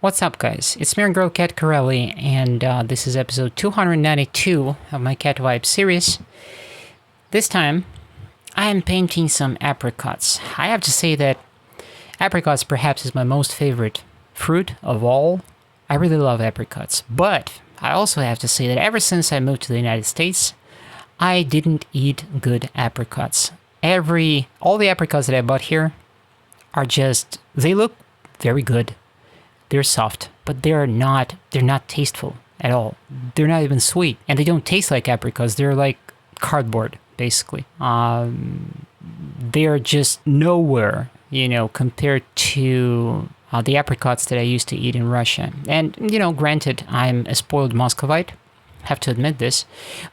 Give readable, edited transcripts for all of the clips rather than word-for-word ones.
What's up, guys? It's me, your girl, CatCorelli, and this is episode 292 of my Cat Vibe series. This time, I am painting some apricots. I have to say that apricots perhaps is my most favorite fruit of all. I really love apricots, but I also have to say that ever since I moved to the United States, I didn't eat good apricots. All the apricots that I bought here are they look very good. They're soft, but they're not tasteful at all. They're not even sweet, and they don't taste like apricots. They're like cardboard, basically. They're just nowhere, compared to the apricots that I used to eat in Russia. And, granted, I'm a spoiled Muscovite, have to admit this,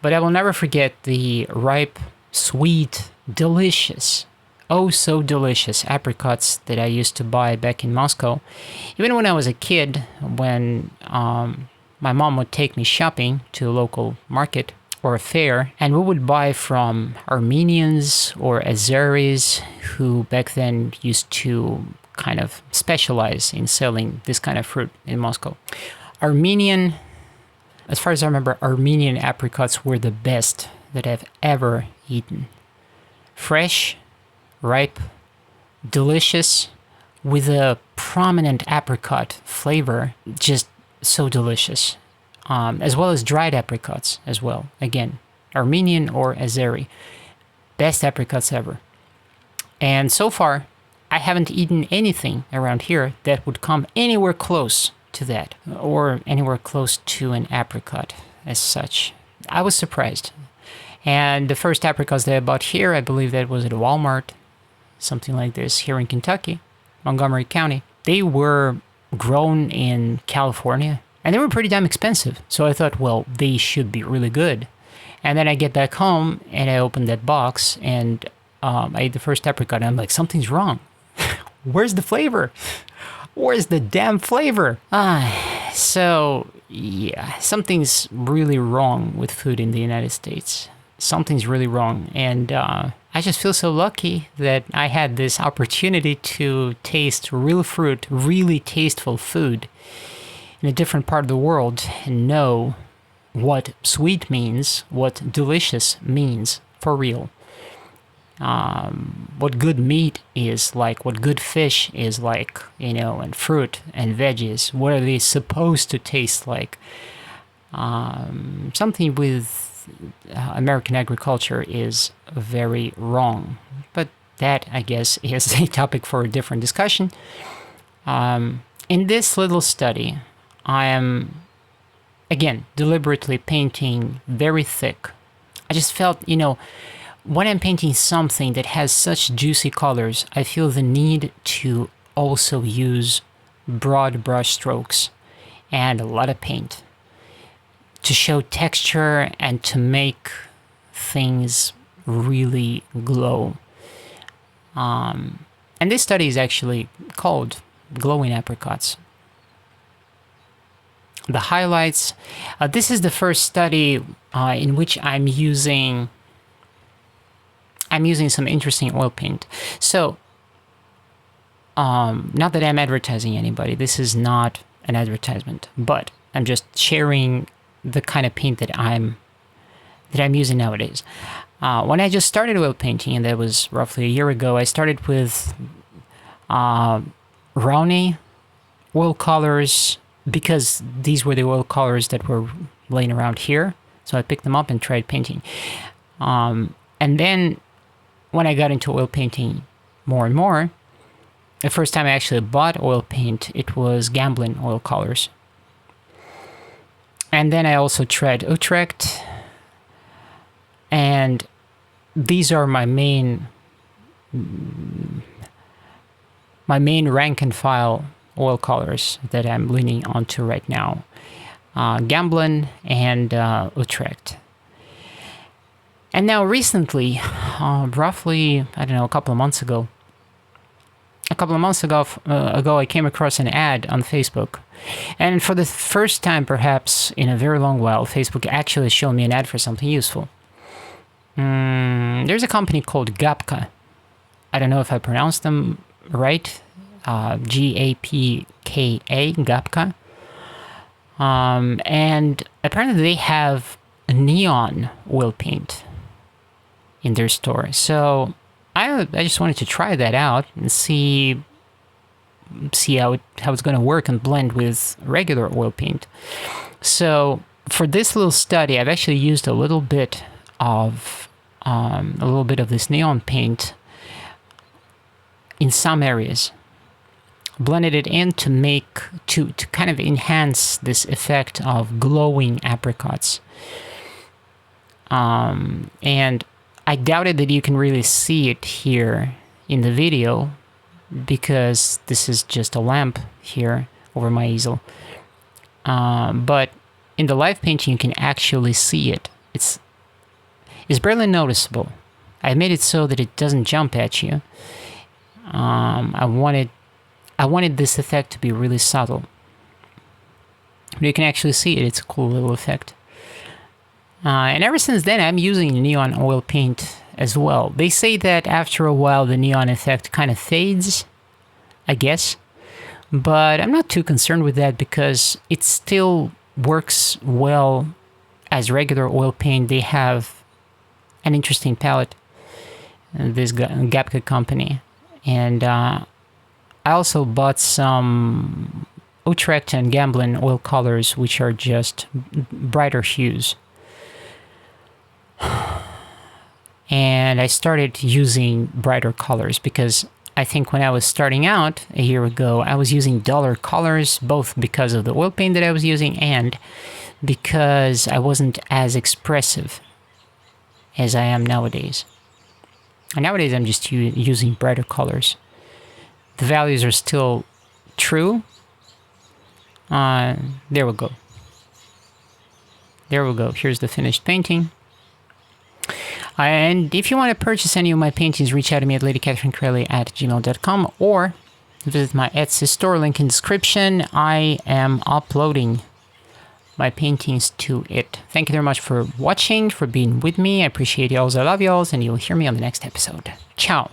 but I will never forget the ripe, sweet, delicious, oh so delicious apricots that I used to buy back in Moscow. Even when I was a kid, when my mom would take me shopping to a local market or a fair, and we would buy from Armenians or Azeris, who back then used to kind of specialize in selling this kind of fruit in Moscow. As far as I remember, Armenian apricots were the best that I've ever eaten. Fresh, ripe, delicious, with a prominent apricot flavor, just so delicious. As well as dried apricots as well. Again, Armenian or Azeri. Best apricots ever. And so far, I haven't eaten anything around here that would come anywhere close to that, or anywhere close to an apricot as such. I was surprised. And the first apricots that I bought here, I believe that was at Walmart, something like this, here in Kentucky, Montgomery County. They were grown in California, and they were pretty damn expensive. So I thought, well, they should be really good. And then I get back home, and I open that box, and I ate the first apricot, and I'm like, something's wrong. Where's the flavor? Where's the damn flavor? So, yeah, something's really wrong with food in the United States. Something's really wrong, and I just feel so lucky that I had this opportunity to taste real fruit, really tasteful food in a different part of the world and know what sweet means, what delicious means for real. What good meat is like, what good fish is like, and fruit and veggies, what are they supposed to taste like? Something with American agriculture is very wrong, but that, I guess, is a topic for a different discussion. In this little study, I am, again, deliberately painting very thick. I just felt, when I'm painting something that has such juicy colors, I feel the need to also use broad brush strokes and a lot of paint to show texture and to make things really glow. And this study is actually called Glowing Apricots. The highlights, this is the first study in which I'm using some interesting oil paint. So, not that I'm advertising anybody, this is not an advertisement, but I'm just sharing the kind of paint that I'm using nowadays. When I just started oil painting, and that was roughly a year ago, I started with Raoni oil colors, because these were the oil colors that were laying around here. So I picked them up and tried painting. And then when I got into oil painting more and more, the first time I actually bought oil paint, it was Gamblin oil colors. And then I also tried Utrecht, and these are my main rank and file oil colors that I'm leaning onto right now. Gamblin and Utrecht. And now recently, roughly, I don't know, a couple of months ago, I came across an ad on Facebook. And for the first time, perhaps, in a very long while, Facebook actually showed me an ad for something useful. There's a company called Gapka. I don't know if I pronounced them right. G-A-P-K-A, Gapka. And apparently they have a neon oil paint in their store. So I just wanted to try that out and see how it's going to work and blend with regular oil paint. So for this little study, I've actually used a little bit of this neon paint in some areas, blended it in to kind of enhance this effect of glowing apricots. And I doubted that you can really see it here in the video because this is just a lamp here over my easel. But in the live painting, you can actually see it. It's barely noticeable. I made it so that it doesn't jump at you. I wanted this effect to be really subtle. But you can actually see it. It's a cool little effect. And ever since then, I'm using neon oil paint as well. They say that after a while, the neon effect kind of fades, I guess. But I'm not too concerned with that because it still works well as regular oil paint. They have an interesting palette, this Gapka company. And I also bought some Utrecht and Gamblin oil colors, which are just brighter hues. And I started using brighter colors because I think when I was starting out a year ago, I was using duller colors, both because of the oil paint that I was using and because I wasn't as expressive as I am nowadays. And nowadays I'm just using brighter colors. The values are still true. There we go. There we go. Here's the finished painting. And if you want to purchase any of my paintings, reach out to me at ladycatherinecorelli@gmail.com or visit my Etsy store, link in description. I am uploading my paintings to it. Thank you very much for watching, for being with me. I appreciate y'all. I love y'all, and you'll hear me on the next episode. Ciao.